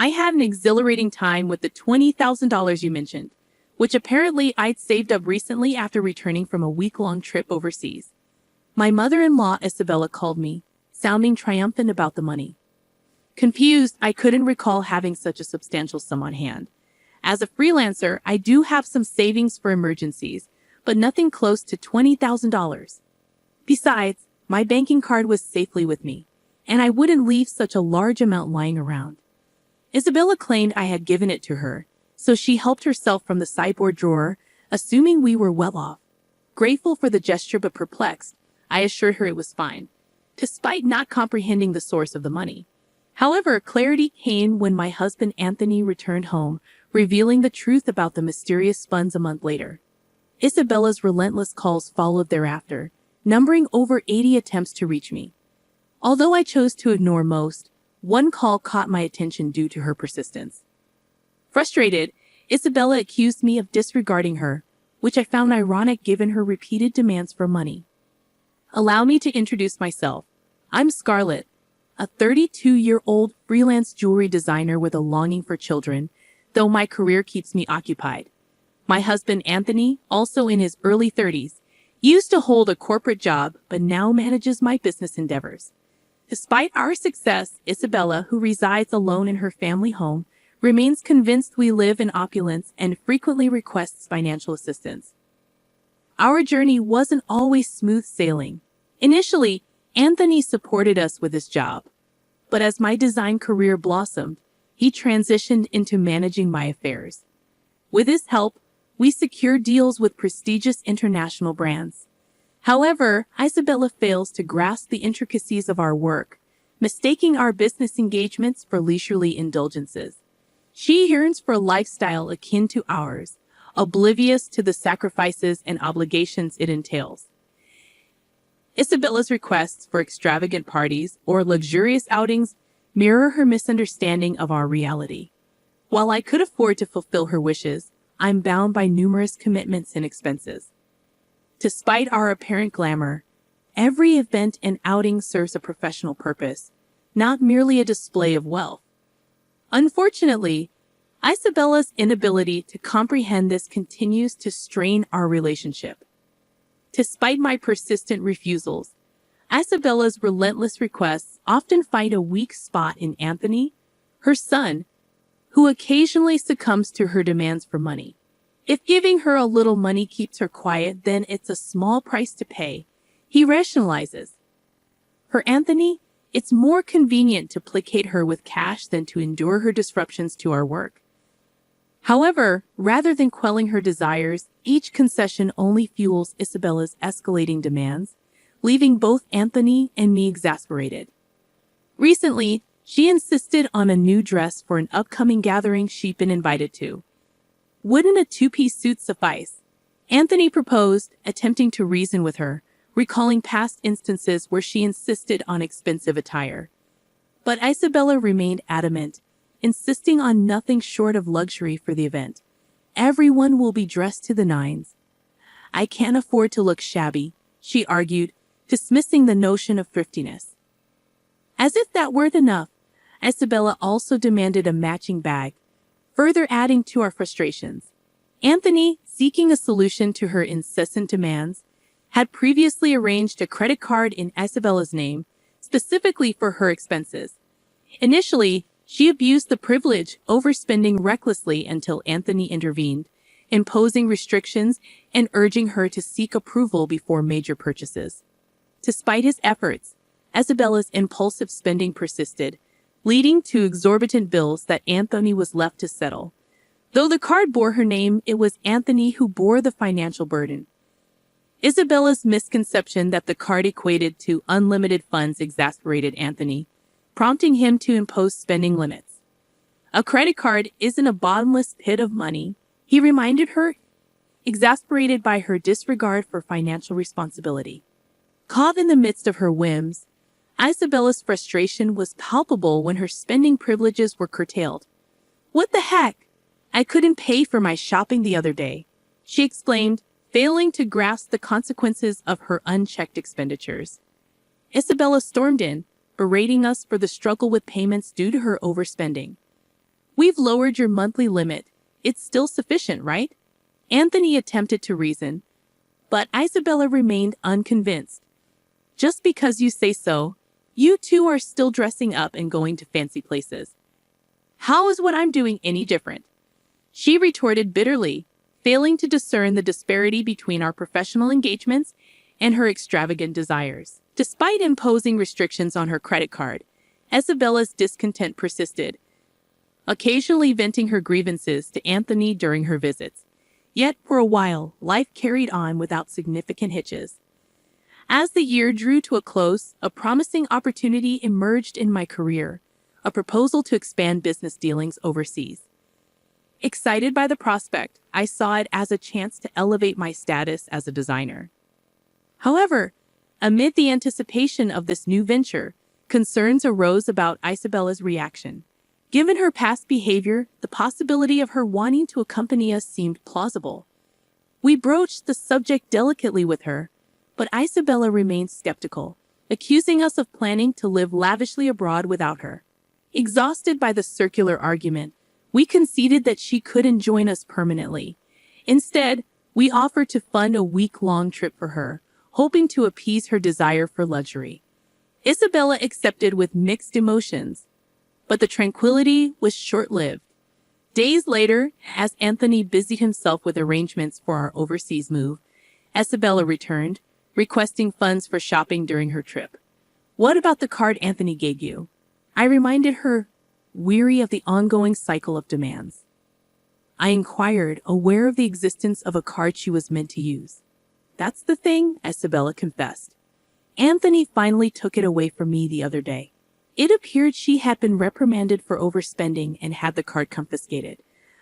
I had an exhilarating time with the $20,000 you mentioned, which apparently I'd saved up recently after returning from a week-long trip overseas. My mother-in-law Isabella called me, sounding triumphant about the money. Confused, I couldn't recall having such a substantial sum on hand. As a freelancer, I do have some savings for emergencies, but nothing close to $20,000. Besides, my banking card was safely with me, and I wouldn't leave such a large amount lying around. Isabella claimed I had given it to her, so she helped herself from the sideboard drawer, assuming we were well off. Grateful for the gesture but perplexed, I assured her it was fine, despite not comprehending the source of the money. However, clarity came when my husband Anthony returned home, revealing the truth about the mysterious funds a month later. Isabella's relentless calls followed thereafter, numbering over 80 attempts to reach me. Although I chose to ignore most, one call caught my attention due to her persistence. Frustrated, Isabella accused me of disregarding her, which I found ironic given her repeated demands for money. Allow me to introduce myself. I'm Scarlett, a 32-year-old freelance jewelry designer with a longing for children, though my career keeps me occupied. My husband Anthony, also in his early 30s, used to hold a corporate job but now manages my business endeavors. Despite our success, Isabella, who resides alone in her family home, remains convinced we live in opulence and frequently requests financial assistance. Our journey wasn't always smooth sailing. Initially, Anthony supported us with his job, but as my design career blossomed, he transitioned into managing my affairs. With his help, we secured deals with prestigious international brands. However, Isabella fails to grasp the intricacies of our work, mistaking our business engagements for leisurely indulgences. She yearns for a lifestyle akin to ours, oblivious to the sacrifices and obligations it entails. Isabella's requests for extravagant parties or luxurious outings mirror her misunderstanding of our reality. While I could afford to fulfill her wishes, I'm bound by numerous commitments and expenses. Despite our apparent glamour, every event and outing serves a professional purpose, not merely a display of wealth. Unfortunately, Isabella's inability to comprehend this continues to strain our relationship. Despite my persistent refusals, Isabella's relentless requests often find a weak spot in Anthony, her son, who occasionally succumbs to her demands for money. If giving her a little money keeps her quiet, then it's a small price to pay, he rationalizes. For Anthony, it's more convenient to placate her with cash than to endure her disruptions to our work. However, rather than quelling her desires, each concession only fuels Isabella's escalating demands, leaving both Anthony and me exasperated. Recently, she insisted on a new dress for an upcoming gathering she'd been invited to. Wouldn't a two-piece suit suffice? Anthony proposed, attempting to reason with her, recalling past instances where she insisted on expensive attire. But Isabella remained adamant, insisting on nothing short of luxury for the event. Everyone will be dressed to the nines. I can't afford to look shabby, she argued, dismissing the notion of thriftiness. As if that weren't enough, Isabella also demanded a matching bag, further adding to our frustrations. Anthony, seeking a solution to her incessant demands, had previously arranged a credit card in Isabella's name, specifically for her expenses. Initially, she abused the privilege, overspending recklessly until Anthony intervened, imposing restrictions and urging her to seek approval before major purchases. Despite his efforts, Isabella's impulsive spending persisted, leading to exorbitant bills that Anthony was left to settle. Though the card bore her name, it was Anthony who bore the financial burden. Isabella's misconception that the card equated to unlimited funds exasperated Anthony, prompting him to impose spending limits. A credit card isn't a bottomless pit of money, he reminded her, exasperated by her disregard for financial responsibility. Caught in the midst of her whims, Isabella's frustration was palpable when her spending privileges were curtailed. "What the heck? I couldn't pay for my shopping the other day," she exclaimed, failing to grasp the consequences of her unchecked expenditures. Isabella stormed in, berating us for the struggle with payments due to her overspending. We've lowered your monthly limit. It's still sufficient, right? Anthony attempted to reason, but Isabella remained unconvinced. Just because you say so, you two are still dressing up and going to fancy places. How is what I'm doing any different? She retorted bitterly, failing to discern the disparity between our professional engagements and her extravagant desires. Despite imposing restrictions on her credit card, Isabella's discontent persisted, occasionally venting her grievances to Anthony during her visits. Yet, for a while, life carried on without significant hitches. As the year drew to a close, a promising opportunity emerged in my career, a proposal to expand business dealings overseas. Excited by the prospect, I saw it as a chance to elevate my status as a designer. However, amid the anticipation of this new venture, concerns arose about Isabella's reaction. Given her past behavior, the possibility of her wanting to accompany us seemed plausible. We broached the subject delicately with her, but Isabella remained skeptical, accusing us of planning to live lavishly abroad without her. Exhausted by the circular argument, we conceded that she couldn't join us permanently. Instead, we offered to fund a week-long trip for her, hoping to appease her desire for luxury. Isabella accepted with mixed emotions, but the tranquility was short-lived. Days later, as Anthony busied himself with arrangements for our overseas move, Isabella returned, requesting funds for shopping during her trip. "What about the card Anthony gave you?" I reminded her, weary of the ongoing cycle of demands. I inquired, aware of the existence of a card she was meant to use. "That's the thing," Isabella confessed. "Anthony finally took it away from me the other day. It appeared she had been reprimanded for overspending and had the card confiscated.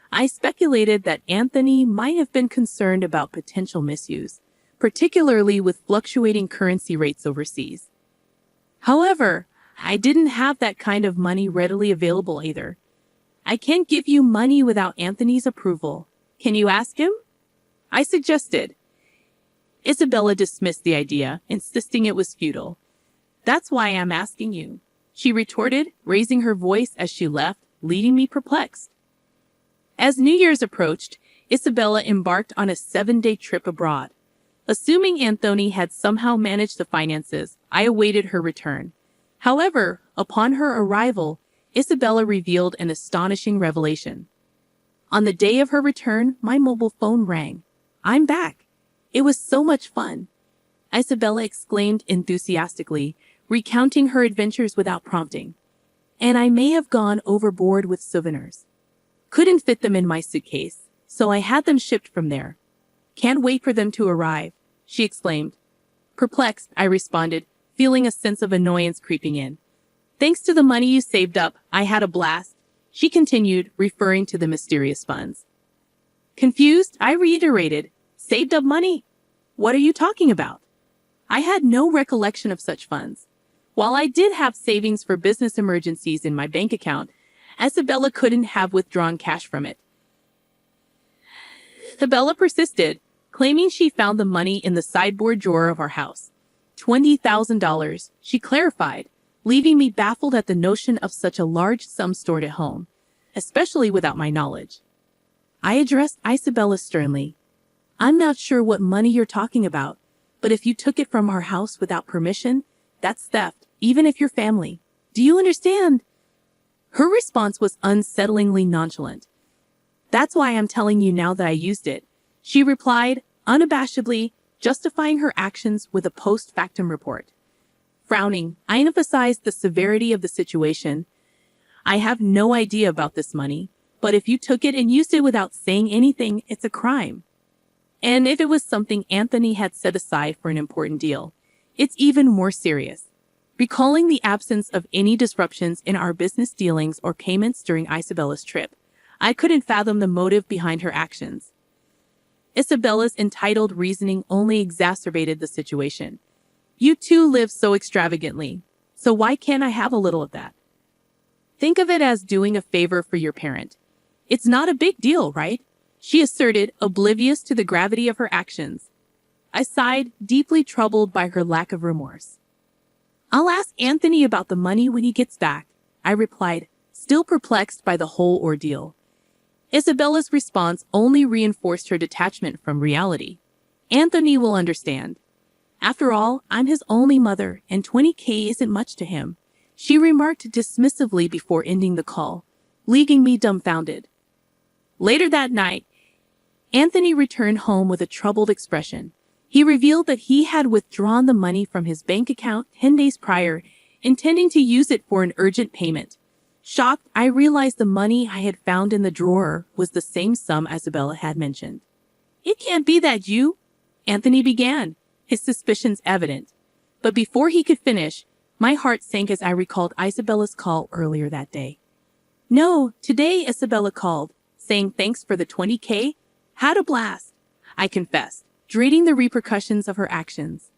I speculated that Anthony might have been concerned about potential misuse, particularly with fluctuating currency rates overseas. However, I didn't have that kind of money readily available either. I can't give you money without Anthony's approval. Can you ask him?" I suggested. Isabella dismissed the idea, insisting it was futile. "That's why I'm asking you," she retorted, raising her voice as she left, leaving me perplexed. As New Year's approached, Isabella embarked on a 7-day trip abroad. Assuming Anthony had somehow managed the finances, I awaited her return. However, upon her arrival, Isabella revealed an astonishing revelation. On the day of her return, my mobile phone rang. "I'm back. It was so much fun," Isabella exclaimed enthusiastically, recounting her adventures without prompting. "And I may have gone overboard with souvenirs. Couldn't fit them in my suitcase, so I had them shipped from there. Can't wait for them to arrive," she exclaimed. Perplexed, I responded, feeling a sense of annoyance creeping in. "Thanks to the money you saved up, I had a blast," she continued, referring to the mysterious funds. Confused, I reiterated, "Saved up money? What are you talking about?" I had no recollection of such funds. While I did have savings for business emergencies in my bank account, Isabella couldn't have withdrawn cash from it. Isabella persisted, claiming she found the money in the sideboard drawer of our house. $20,000, she clarified, leaving me baffled at the notion of such a large sum stored at home, especially without my knowledge. I addressed Isabella sternly. "I'm not sure what money you're talking about, but if you took it from our house without permission, that's theft, even if you're family. Do you understand?" Her response was unsettlingly nonchalant. "That's why I'm telling you now that I used it," she replied, unabashedly, justifying her actions with a post-factum report. Frowning, I emphasized the severity of the situation. "I have no idea about this money, but if you took it and used it without saying anything, it's a crime. And if it was something Anthony had set aside for an important deal, it's even more serious." Recalling the absence of any disruptions in our business dealings or payments during Isabella's trip, I couldn't fathom the motive behind her actions. Isabella's entitled reasoning only exacerbated the situation. "You two live so extravagantly, so why can't I have a little of that? Think of it as doing a favor for your parent. It's not a big deal, right?" she asserted, oblivious to the gravity of her actions. I sighed, deeply troubled by her lack of remorse. "I'll ask Anthony about the money when he gets back," I replied, still perplexed by the whole ordeal. Isabella's response only reinforced her detachment from reality. Anthony will understand. After all, I'm his only mother, and 20K isn't much to him, she remarked dismissively before ending the call, leaving me dumbfounded. Later that night, Anthony returned home with a troubled expression. He revealed that he had withdrawn the money from his bank account 10 days prior, intending to use it for an urgent payment. Shocked, I realized the money I had found in the drawer was the same sum Isabella had mentioned. "It can't be that you," Anthony began, his suspicions evident. But before he could finish, my heart sank as I recalled Isabella's call earlier that day. "No, today Isabella called, saying thanks for the 20K. Had a blast," I confessed, dreading the repercussions of her actions.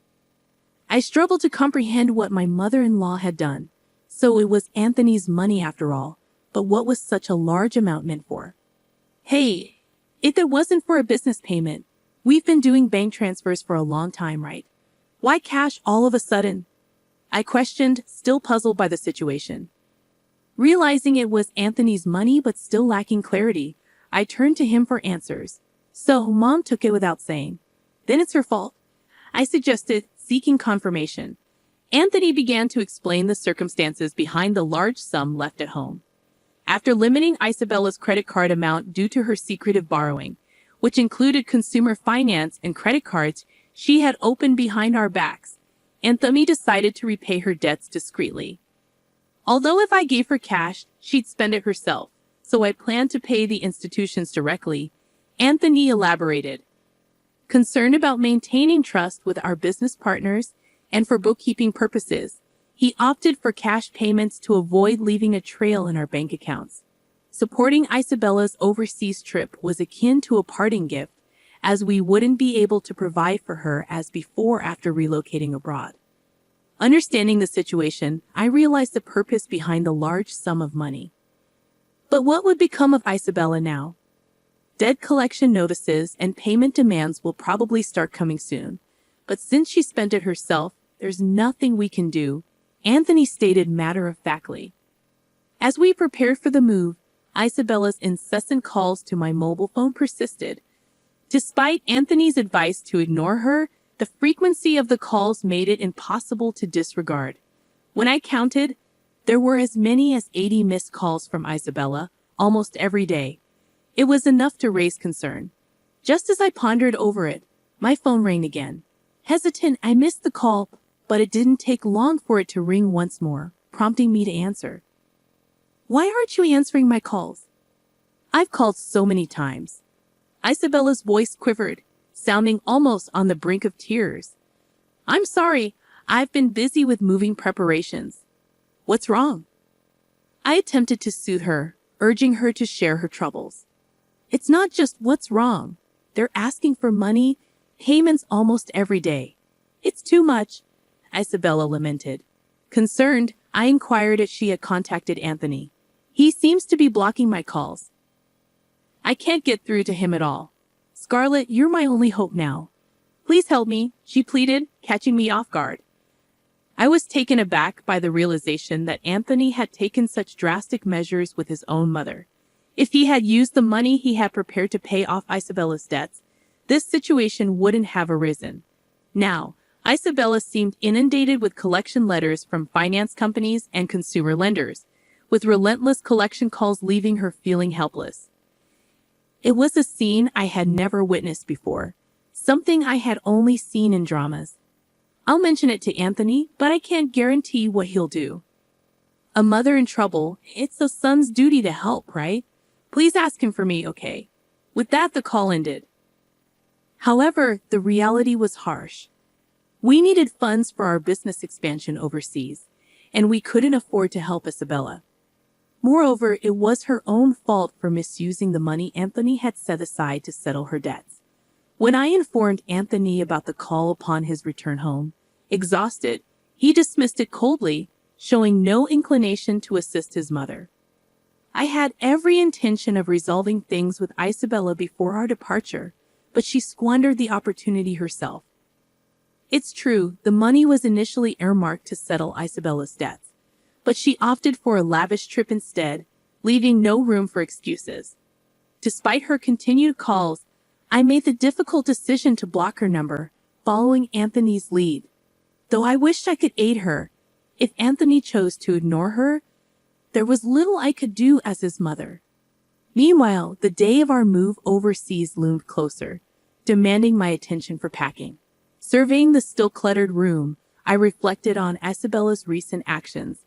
I struggled to comprehend what my mother-in-law had done. So it was Anthony's money after all, but what was such a large amount meant for? "Hey, if it wasn't for a business payment, we've been doing bank transfers for a long time, right? Why cash all of a sudden?" I questioned, still puzzled by the situation. Realizing it was Anthony's money but still lacking clarity, I turned to him for answers. "So, Mom took it without saying. Then it's her fault," I suggested, seeking confirmation. Anthony began to explain the circumstances behind the large sum left at home. After limiting Isabella's credit card amount due to her secretive borrowing, which included consumer finance and credit cards she had opened behind our backs, Anthony decided to repay her debts discreetly. Although if I gave her cash, she'd spend it herself, so I planned to pay the institutions directly, Anthony elaborated. Concerned about maintaining trust with our business partners, and for bookkeeping purposes, he opted for cash payments to avoid leaving a trail in our bank accounts. Supporting Isabella's overseas trip was akin to a parting gift, as we wouldn't be able to provide for her as before after relocating abroad. Understanding the situation, I realized the purpose behind the large sum of money. But what would become of Isabella now? Debt collection notices and payment demands will probably start coming soon. But since she spent it herself, there's nothing we can do, Anthony stated matter-of-factly. As we prepared for the move, Isabella's incessant calls to my mobile phone persisted. Despite Anthony's advice to ignore her, the frequency of the calls made it impossible to disregard. When I counted, there were as many as 80 missed calls from Isabella, almost every day. It was enough to raise concern. Just as I pondered over it, my phone rang again. Hesitant, I missed the call, but it didn't take long for it to ring once more, prompting me to answer. "Why aren't you answering my calls?" "I've called so many times." Isabella's voice quivered, sounding almost on the brink of tears. "I'm sorry, I've been busy with moving preparations." "What's wrong?" I attempted to soothe her, urging her to share her troubles. "It's not just what's wrong. They're asking for money, payments almost every day. It's too much," Isabella lamented. Concerned, I inquired if she had contacted Anthony. "He seems to be blocking my calls. I can't get through to him at all. Scarlett, you're my only hope now. Please help me," she pleaded, catching me off guard. I was taken aback by the realization that Anthony had taken such drastic measures with his own mother. If he had used the money he had prepared to pay off Isabella's debts, this situation wouldn't have arisen. Now, Isabella seemed inundated with collection letters from finance companies and consumer lenders, with relentless collection calls leaving her feeling helpless. It was a scene I had never witnessed before, something I had only seen in dramas. I'll mention it to Anthony, but I can't guarantee what he'll do. A mother in trouble, it's a son's duty to help, right? Please ask him for me, okay? With that, the call ended. However, the reality was harsh. We needed funds for our business expansion overseas, and we couldn't afford to help Isabella. Moreover, it was her own fault for misusing the money Anthony had set aside to settle her debts. When I informed Anthony about the call upon his return home, exhausted, he dismissed it coldly, showing no inclination to assist his mother. I had every intention of resolving things with Isabella before our departure, but she squandered the opportunity herself. It's true, the money was initially earmarked to settle Isabella's debts, but she opted for a lavish trip instead, leaving no room for excuses. Despite her continued calls, I made the difficult decision to block her number, following Anthony's lead. Though I wished I could aid her, if Anthony chose to ignore her, there was little I could do as his mother. Meanwhile, the day of our move overseas loomed closer, demanding my attention for packing. Surveying the still cluttered room, I reflected on Isabella's recent actions.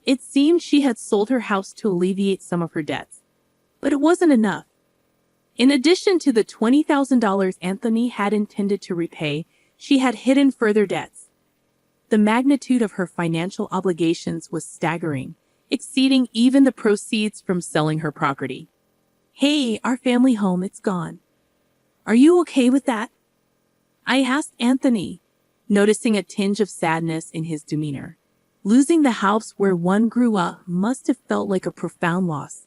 It seemed she had sold her house to alleviate some of her debts. But it wasn't enough. In addition to the $20,000 Anthony had intended to repay, she had hidden further debts. The magnitude of her financial obligations was staggering, exceeding even the proceeds from selling her property. "Hey, our family home, it's gone. Are you okay with that?" I asked Anthony, noticing a tinge of sadness in his demeanor. Losing the house where one grew up must have felt like a profound loss.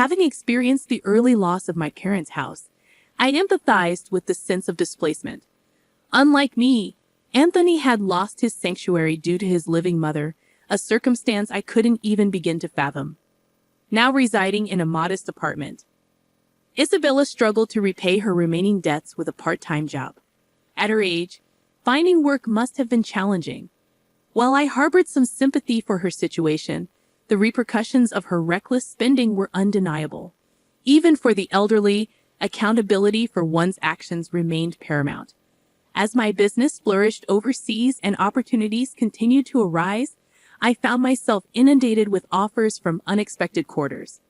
Having experienced the early loss of my parents' house, I empathized with the sense of displacement. Unlike me, Anthony had lost his sanctuary due to his living mother, a circumstance I couldn't even begin to fathom. Now residing in a modest apartment, Isabella struggled to repay her remaining debts with a part-time job. At her age, finding work must have been challenging. While I harbored some sympathy for her situation, the repercussions of her reckless spending were undeniable. Even for the elderly, accountability for one's actions remained paramount. As my business flourished overseas and opportunities continued to arise, I found myself inundated with offers from unexpected quarters.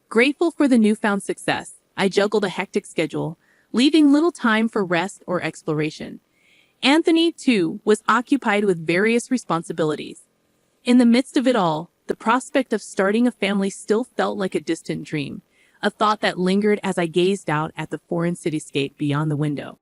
Grateful for the newfound success, I juggled a hectic schedule, leaving little time for rest or exploration. Anthony, too, was occupied with various responsibilities. In the midst of it all, the prospect of starting a family still felt like a distant dream, a thought that lingered as I gazed out at the foreign cityscape beyond the window.